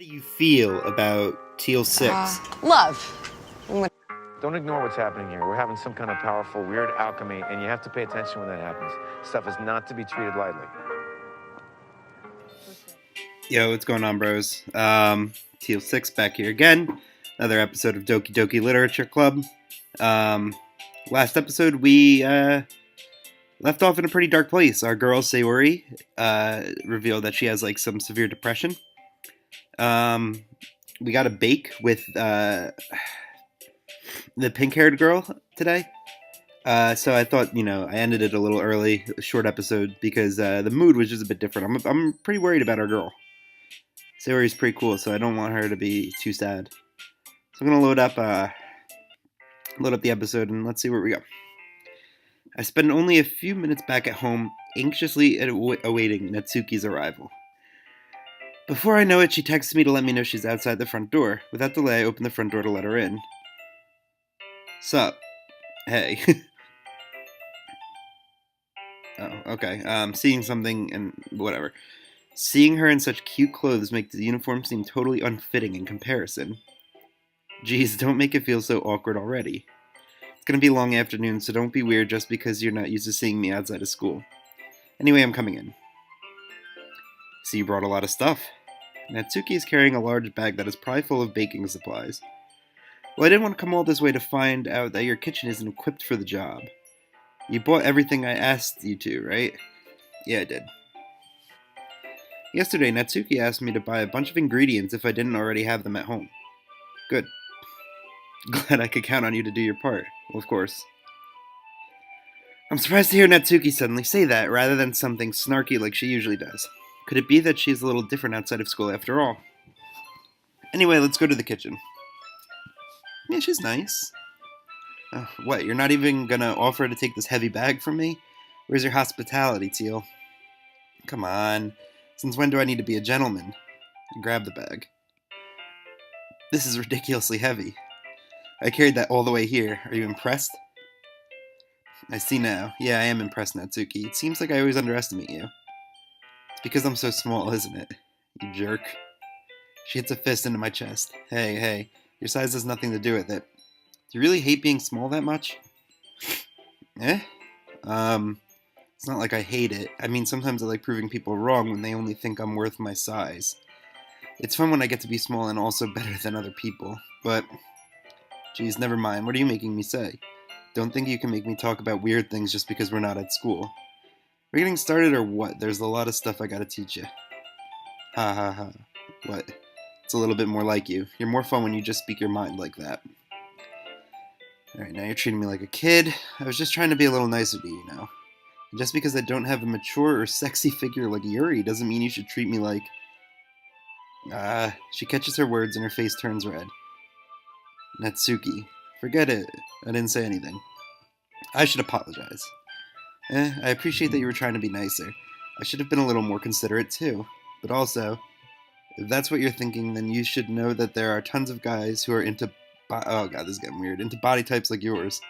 do you feel about Teal 6? Love. Don't ignore what's happening here. We're having some kind of powerful, weird alchemy, and you have to pay attention when that happens. Stuff is not to be treated lightly. Yo, what's going on, bros? Teal 6 back here again. Another episode of Doki Doki Literature Club. Last episode, we left off in a pretty dark place. Our girl, Sayori, revealed that she has, some severe depression. We got a bake with the pink-haired girl today. So I thought, I ended it a little early, a short episode, because the mood was just a bit different. I'm pretty worried about our girl. Sayori's pretty cool, so I don't want her to be too sad. So I'm gonna load up the episode and let's see where we go. I spend only a few minutes back at home, anxiously awaiting Natsuki's arrival. Before I know it, she texts me to let me know she's outside the front door. Without delay, I open the front door to let her in. Sup? Hey. Oh, okay. Seeing something and whatever. Seeing her in such cute clothes makes the uniform seem totally unfitting in comparison. Geez, don't make it feel so awkward already. It's gonna be a long afternoon, so don't be weird just because you're not used to seeing me outside of school. Anyway, I'm coming in. See, you brought a lot of stuff. Natsuki is carrying a large bag that is probably full of baking supplies. Well, I didn't want to come all this way to find out that your kitchen isn't equipped for the job. You bought everything I asked you to, right? Yeah, I did. Yesterday, Natsuki asked me to buy a bunch of ingredients if I didn't already have them at home. Good. Glad I could count on you to do your part. Well, of course. I'm surprised to hear Natsuki suddenly say that, rather than something snarky like she usually does. Could it be that she's a little different outside of school after all? Anyway, let's go to the kitchen. Yeah, she's nice. What, you're not even gonna offer to take this heavy bag from me? Where's your hospitality, Teal? Come on. Since when do I need to be a gentleman? Grab the bag. This is ridiculously heavy. I carried that all the way here. Are you impressed? I see now. Yeah, I am impressed, Natsuki. It seems like I always underestimate you. It's because I'm so small, isn't it? You jerk. She hits a fist into my chest. Hey, your size has nothing to do with it. Do you really hate being small that much? Eh? It's not like I hate it. I mean, sometimes I like proving people wrong when they only think I'm worth my size. It's fun when I get to be small and also better than other people. But, geez, never mind. What are you making me say? Don't think you can make me talk about weird things just because we're not at school. We're getting started or what? There's a lot of stuff I gotta teach you. Ha ha ha. What? It's a little bit more like you. You're more fun when you just speak your mind like that. Alright, now you're treating me like a kid. I was just trying to be a little nicer to you, And just because I don't have a mature or sexy figure like Yuri doesn't mean you should treat me like... She catches her words and her face turns red. Natsuki. Forget it. I didn't say anything. I should apologize. I appreciate that you were trying to be nicer. I should have been a little more considerate too. But also, if that's what you're thinking, then you should know that there are tons of guys who are into... oh god, this is getting weird. Into body types like yours.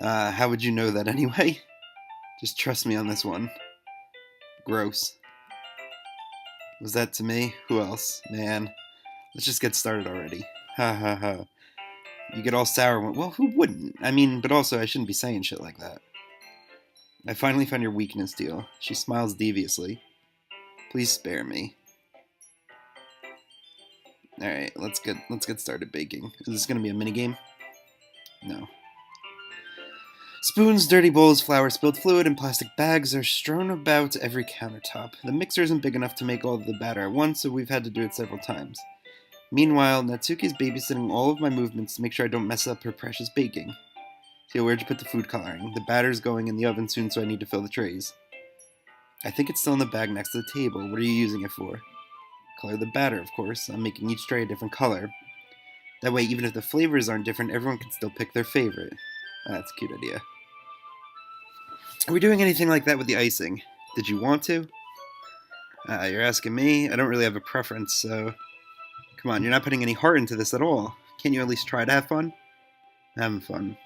How would you know that anyway? Just trust me on this one. Gross. Was that to me? Who else? Man. Let's just get started already. Ha ha ha. You get all sour when... Well, who wouldn't? I mean, but also, I shouldn't be saying shit like that. I finally found your weakness, Teal. She smiles deviously. Please spare me. Alright, let's get started baking. Is this gonna be a minigame? No. Spoons, dirty bowls, flour, spilled fluid, and plastic bags are strewn about every countertop. The mixer isn't big enough to make all of the batter at once, so we've had to do it several times. Meanwhile, Natsuki's babysitting all of my movements to make sure I don't mess up her precious baking. Teal, where'd you put the food coloring? The batter's going in the oven soon, so I need to fill the trays. I think it's still in the bag next to the table. What are you using it for? Color the batter, of course. I'm making each tray a different color. That way, even if the flavors aren't different, everyone can still pick their favorite. That's a cute idea. Are we doing anything like that with the icing? Did you want to? You're asking me? I don't really have a preference, so... Come on, you're not putting any heart into this at all. Can't you at least try to have fun? I'm having fun.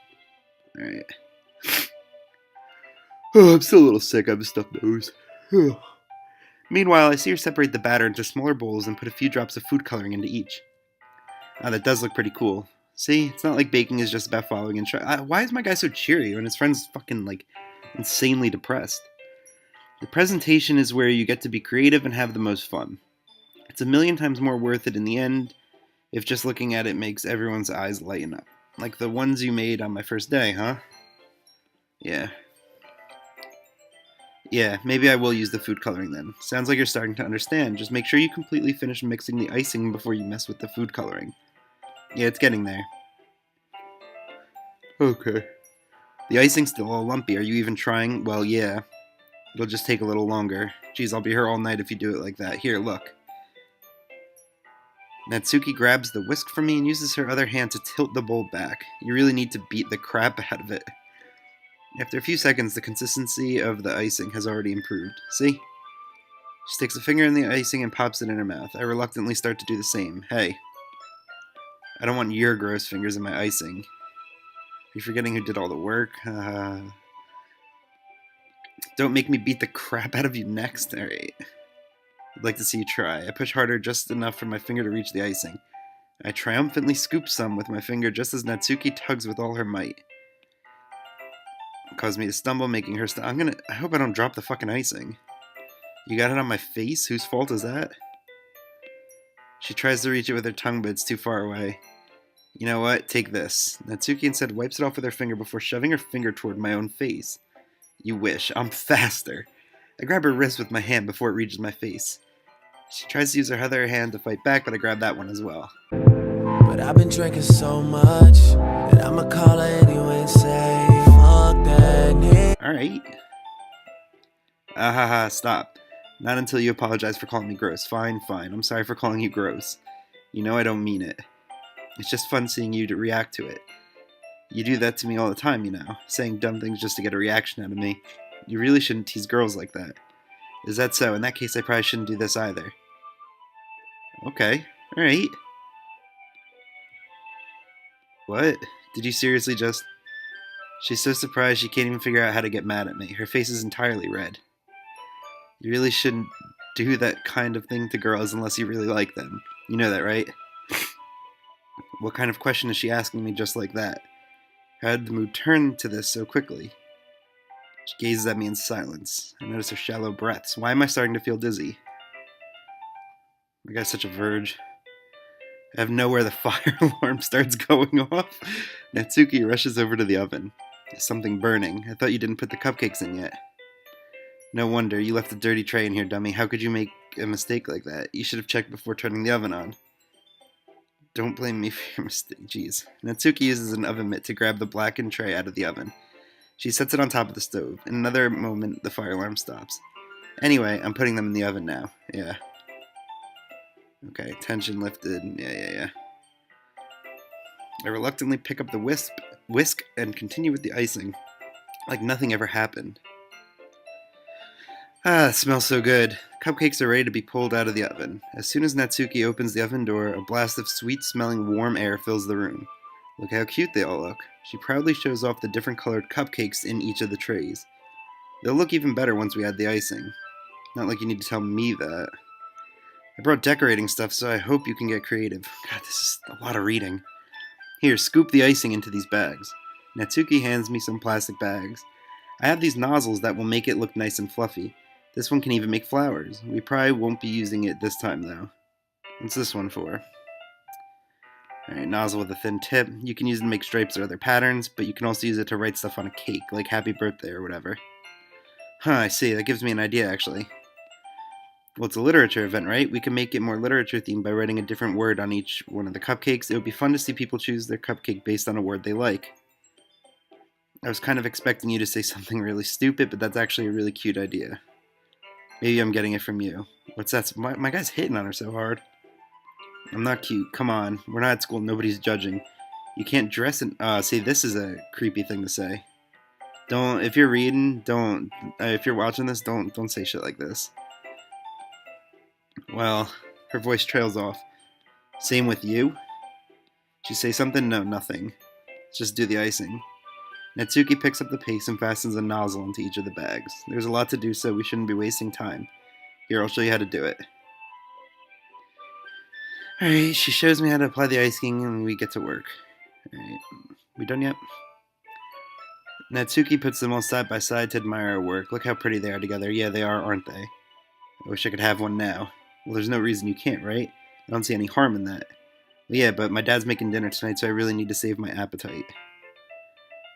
Alright. Oh, I'm still a little sick. I have a stuffed nose. Meanwhile, I see her separate the batter into smaller bowls and put a few drops of food coloring into each. That does look pretty cool. See, it's not like baking is just about following instructions. Why is my guy so cheery when his friend's fucking, like, insanely depressed? The presentation is where you get to be creative and have the most fun. It's a million times more worth it in the end if just looking at it makes everyone's eyes lighten up. Like the ones you made on my first day, huh? Yeah. Yeah, maybe I will use the food coloring then. Sounds like you're starting to understand. Just make sure you completely finish mixing the icing before you mess with the food coloring. Yeah, it's getting there. Okay. The icing's still all lumpy. Are you even trying? Well, yeah. It'll just take a little longer. Geez, I'll be here all night if you do it like that. Here, look. Natsuki grabs the whisk from me and uses her other hand to tilt the bowl back. You really need to beat the crap out of it. After a few seconds, the consistency of the icing has already improved. See? She sticks a finger in the icing and pops it in her mouth. I reluctantly start to do the same. Hey, I don't want your gross fingers in my icing. Are you forgetting who did all the work? Don't make me beat the crap out of you next. Alright. I'd like to see you try. I push harder just enough for my finger to reach the icing. I triumphantly scoop some with my finger just as Natsuki tugs with all her might. It caused me to stumble, making her I hope I don't drop the fucking icing. You got it on my face? Whose fault is that? She tries to reach it with her tongue, but it's too far away. You know what? Take this. Natsuki instead wipes it off with her finger before shoving her finger toward my own face. You wish. I'm faster. I grab her wrist with my hand before it reaches my face. She tries to use her other hand to fight back, but I grab that one as well. But I've been drinking so much that I'ma call her anyway and say, fuck that nigga. Alright. Ahaha, stop. Not until you apologize for calling me gross. Fine, fine. I'm sorry for calling you gross. You know I don't mean it. It's just fun seeing you to react to it. You do that to me all the time, you know, saying dumb things just to get a reaction out of me. You really shouldn't tease girls like that. Is that so? In that case, I probably shouldn't do this either. Okay, alright. What? Did you seriously just... She's so surprised she can't even figure out how to get mad at me. Her face is entirely red. You really shouldn't do that kind of thing to girls unless you really like them. You know that, right? What kind of question is she asking me just like that? How did the mood turn to this so quickly? She gazes at me in silence. I notice her shallow breaths. Why am I starting to feel dizzy? My guy's such a verge. I have nowhere the fire alarm starts going off. Natsuki rushes over to the oven. There's something burning. I thought you didn't put the cupcakes in yet. No wonder. You left a dirty tray in here, dummy. How could you make a mistake like that? You should have checked before turning the oven on. Don't blame me for your mistake. Jeez. Natsuki uses an oven mitt to grab the blackened tray out of the oven. She sets it on top of the stove. In another moment, the fire alarm stops. Anyway, I'm putting them in the oven now. Yeah. Okay, tension lifted. Yeah. I reluctantly pick up the whisk and continue with the icing, like nothing ever happened. Ah, it smells so good. Cupcakes are ready to be pulled out of the oven. As soon as Natsuki opens the oven door, a blast of sweet-smelling warm air fills the room. Look how cute they all look. She proudly shows off the different colored cupcakes in each of the trays. They'll look even better once we add the icing. Not like you need to tell me that. I brought decorating stuff, so I hope you can get creative. God, this is a lot of reading. Here, scoop the icing into these bags. Natsuki hands me some plastic bags. I have these nozzles that will make it look nice and fluffy. This one can even make flowers. We probably won't be using it this time, though. What's this one for? Alright, nozzle with a thin tip. You can use it to make stripes or other patterns, but you can also use it to write stuff on a cake, like happy birthday or whatever. Huh, I see. That gives me an idea, actually. Well, it's a literature event, right? We can make it more literature themed by writing a different word on each one of the cupcakes. It would be fun to see people choose their cupcake based on a word they like. I was kind of expecting you to say something really stupid, but that's actually a really cute idea. Maybe I'm getting it from you. What's that? My guy's hitting on her so hard. I'm not cute. Come on. We're not at school. Nobody's judging. You can't dress in... see, this is a creepy thing to say. Don't... If you're reading, don't... if you're watching this, don't say shit like this. Well, her voice trails off. Same with you? Did you say something? No, nothing. Let's just do the icing. Natsuki picks up the paste and fastens a nozzle into each of the bags. There's a lot to do, so we shouldn't be wasting time. Here, I'll show you how to do it. Alright, she shows me how to apply the icing and we get to work. Alright, we done yet? Natsuki puts them all side by side to admire our work. Look how pretty they are together. Yeah, they are, aren't they? I wish I could have one now. Well, there's no reason you can't, right? I don't see any harm in that. Well, yeah, but my dad's making dinner tonight, so I really need to save my appetite.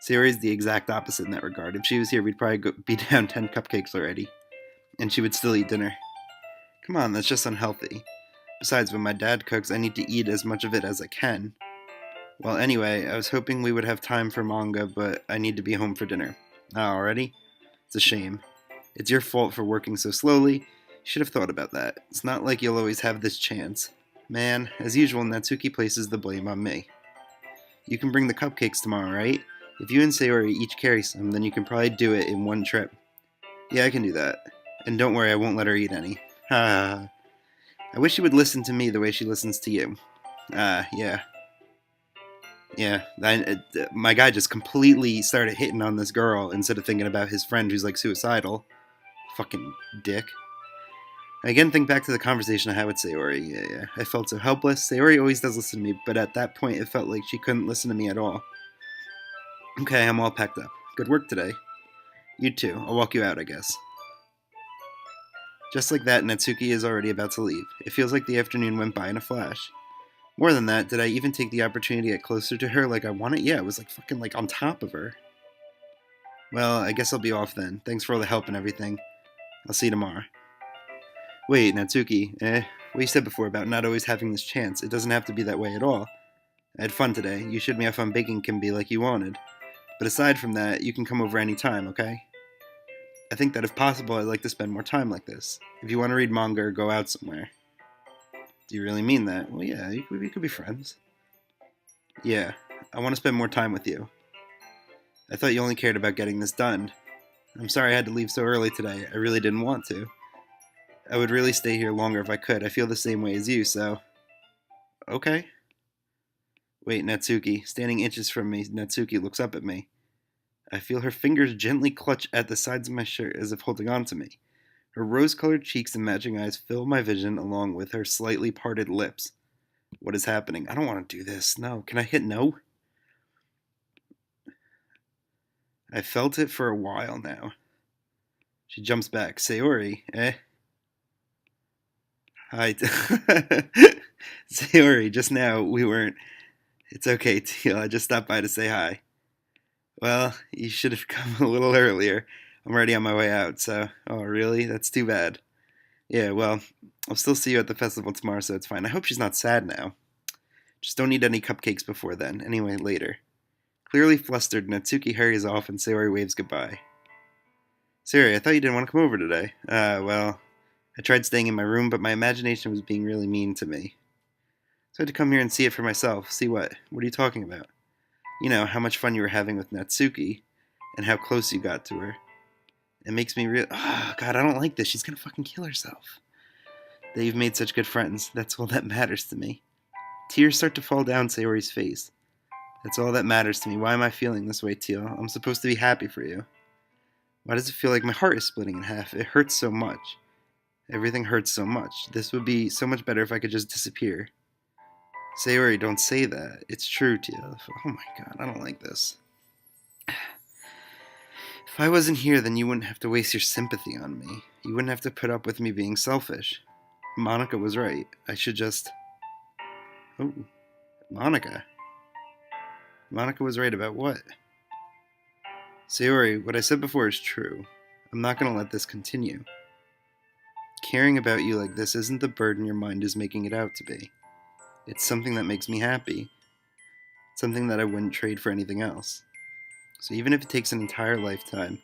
Sayori's the exact opposite in that regard. If she was here, we'd probably be down 10 cupcakes already. And she would still eat dinner. Come on, that's just unhealthy. Besides, when my dad cooks, I need to eat as much of it as I can. Well, anyway, I was hoping we would have time for manga, but I need to be home for dinner. Already? It's a shame. It's your fault for working so slowly. You should have thought about that. It's not like you'll always have this chance. Man, as usual, Natsuki places the blame on me. You can bring the cupcakes tomorrow, right? If you and Sayori each carry some, then you can probably do it in one trip. Yeah, I can do that. And don't worry, I won't let her eat any. Ha. I wish she would listen to me the way she listens to you. Yeah. Yeah, my guy just completely started hitting on this girl instead of thinking about his friend who's like suicidal. Fucking dick. I again think back to the conversation I had with Sayori. Yeah. I felt so helpless. Sayori always does listen to me, but at that point it felt like she couldn't listen to me at all. Okay, I'm all packed up. Good work today. You too. I'll walk you out, I guess. Just like that, Natsuki is already about to leave. It feels like the afternoon went by in a flash. More than that, did I even take the opportunity to get closer to her like I wanted? Yeah, I was like fucking like on top of her. Well, I guess I'll be off then. Thanks for all the help and everything. I'll see you tomorrow. Wait, Natsuki, what you said before about not always having this chance, it doesn't have to be that way at all. I had fun today. You showed me how fun baking can be like you wanted. But aside from that, you can come over any time, okay? I think that if possible, I'd like to spend more time like this. If you want to read manga or go out somewhere. Do you really mean that? Well, yeah, we could be friends. Yeah, I want to spend more time with you. I thought you only cared about getting this done. I'm sorry I had to leave so early today. I really didn't want to. I would really stay here longer if I could. I feel the same way as you, so... Okay. Wait, Natsuki. Standing inches from me, Natsuki looks up at me. I feel her fingers gently clutch at the sides of my shirt as if holding on to me. Her rose-colored cheeks and matching eyes fill my vision along with her slightly parted lips. What is happening? I don't want to do this. No. Can I hit no? I felt it for a while now. She jumps back. Sayori, eh? Hi. Sayori, just now we weren't... It's okay, Teal. I just stopped by to say hi. Well, you should have come a little earlier. I'm already on my way out, so... Oh, really? That's too bad. Yeah, well, I'll still see you at the festival tomorrow, so it's fine. I hope she's not sad now. Just don't eat any cupcakes before then. Anyway, later. Clearly flustered, Natsuki hurries off and Sayori waves goodbye. Sayori, I thought you didn't want to come over today. Well, I tried staying in my room, but my imagination was being really mean to me. So I had to come here and see it for myself. See what? What are you talking about? You know, how much fun you were having with Natsuki, and how close you got to her. It makes me real... Oh, God, I don't like this. She's gonna fucking kill herself. That you've made such good friends. That's all that matters to me. Tears start to fall down Sayori's face. That's all that matters to me. Why am I feeling this way, Teal? I'm supposed to be happy for you. Why does it feel like my heart is splitting in half? It hurts so much. Everything hurts so much. This would be so much better if I could just disappear. Sayori, don't say that. It's true, Teal. Oh my God, I don't like this. If I wasn't here, then you wouldn't have to waste your sympathy on me. You wouldn't have to put up with me being selfish. Monica was right. I should just... Oh, Monica. Monica was right about what? Sayori, what I said before is true. I'm not going to let this continue. Caring about you like this isn't the burden your mind is making it out to be. It's something that makes me happy. Something that I wouldn't trade for anything else. So even if it takes an entire lifetime,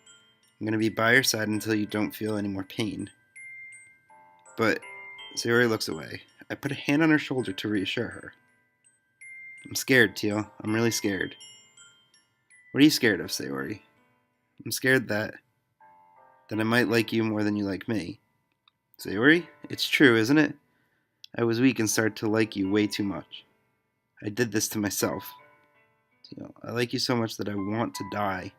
I'm going to be by your side until you don't feel any more pain. But Sayori looks away. I put a hand on her shoulder to reassure her. I'm scared, Teal. I'm really scared. What are you scared of, Sayori? I'm scared that I might like you more than you like me. Sayori, it's true, isn't it? I was weak and started to like you way too much. I did this to myself. Teal, I like you so much that I want to die.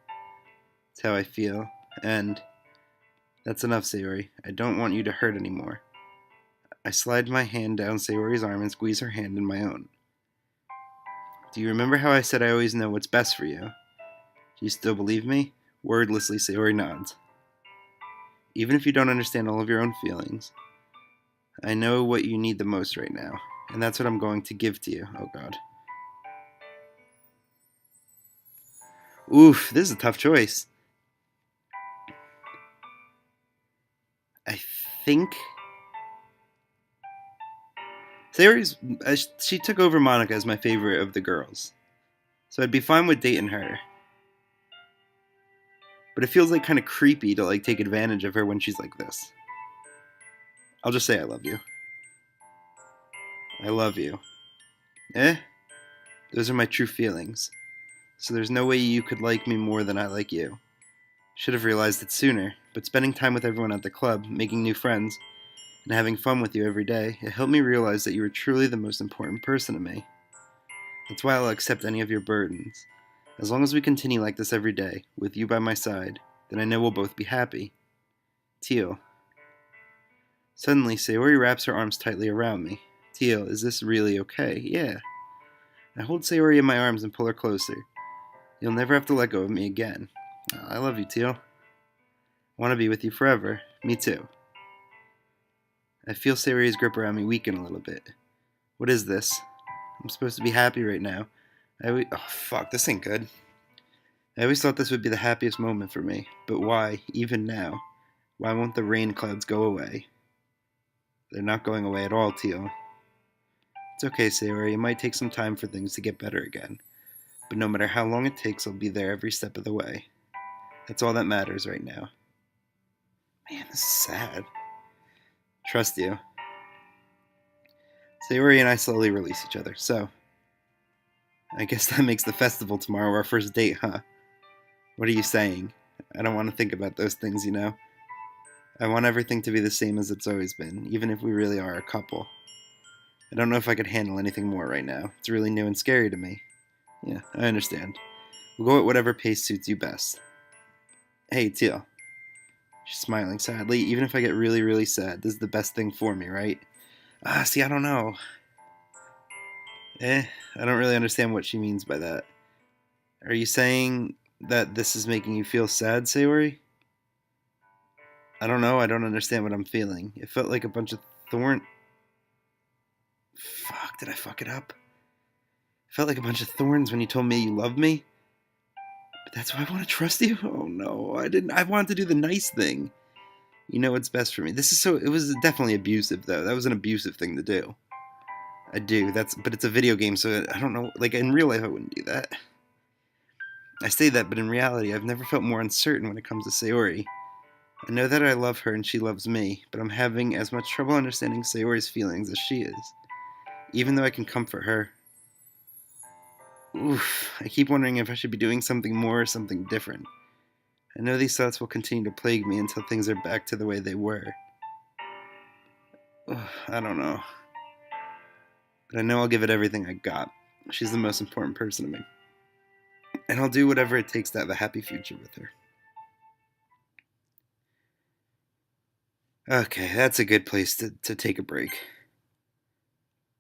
That's how I feel. And That's enough, Sayori. I don't want you to hurt anymore. I slide my hand down Sayori's arm and squeeze her hand in my own. Do you remember how I said I always know what's best for you? Do you still believe me? Wordlessly, Sayori nods. Even if you don't understand all of your own feelings, I know what you need the most right now, and that's what I'm going to give to you. Oh god. Oof, this is a tough choice. I think Sayori's she took over Monica as my favorite of the girls, so I'd be fine with dating her. But it feels like kind of creepy to like take advantage of her when she's like this. I'll just say I love you. I love you. Eh? Those are my true feelings. So there's no way you could like me more than I like you. Should have realized it sooner, but spending time with everyone at the club, making new friends, and having fun with you every day, it helped me realize that you were truly the most important person to me. That's why I'll accept any of your burdens. As long as we continue like this every day, with you by my side, then I know we'll both be happy. Teal. Suddenly, Sayori wraps her arms tightly around me. Teal, is this really okay? Yeah. I hold Sayori in my arms and pull her closer. You'll never have to let go of me again. I love you, Teal. I want to be with you forever. Me too. I feel Sayori's grip around me weaken a little bit. What is this? I'm supposed to be happy right now. Oh fuck, this ain't good. I always thought this would be the happiest moment for me, but why, even now? Why won't the rain clouds go away? They're not going away at all, Teal. It's okay, Sayori. It might take some time for things to get better again, but no matter how long it takes, I'll be there every step of the way. That's all that matters right now. Man, this is sad. Trust you. Sayori and I slowly release each other, so I guess that makes the festival tomorrow our first date, huh? What are you saying? I don't want to think about those things, you know? I want everything to be the same as it's always been, even if we really are a couple. I don't know if I could handle anything more right now. It's really new and scary to me. Yeah, I understand. We'll go at whatever pace suits you best. Hey, Teal. She's smiling sadly. Even if I get really, really sad, this is the best thing for me, right? See, I don't know. I don't really understand what she means by that. Are you saying that this is making you feel sad, Sayori? I don't know. I don't understand what I'm feeling. It felt like a bunch of thorn. Fuck, did I fuck it up? It felt like a bunch of thorns when you told me you loved me. But that's why I want to trust you? Oh no, I didn't. I wanted to do the nice thing. You know what's best for me. This is so. It was definitely abusive, though. That was an abusive thing to do. I do. But it's a video game, so I don't know. Like, in real life, I wouldn't do that. I say that, but in reality, I've never felt more uncertain when it comes to Sayori. I know that I love her and she loves me, but I'm having as much trouble understanding Sayori's feelings as she is. Even though I can comfort her. Oof, I keep wondering if I should be doing something more or something different. I know these thoughts will continue to plague me until things are back to the way they were. I don't know. But I know I'll give it everything I got. She's the most important person to me. And I'll do whatever it takes to have a happy future with her. Okay, that's a good place to take a break.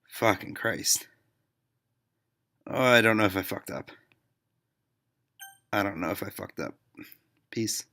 Fucking Christ. Oh, I don't know if I fucked up. I don't know if I fucked up. Peace.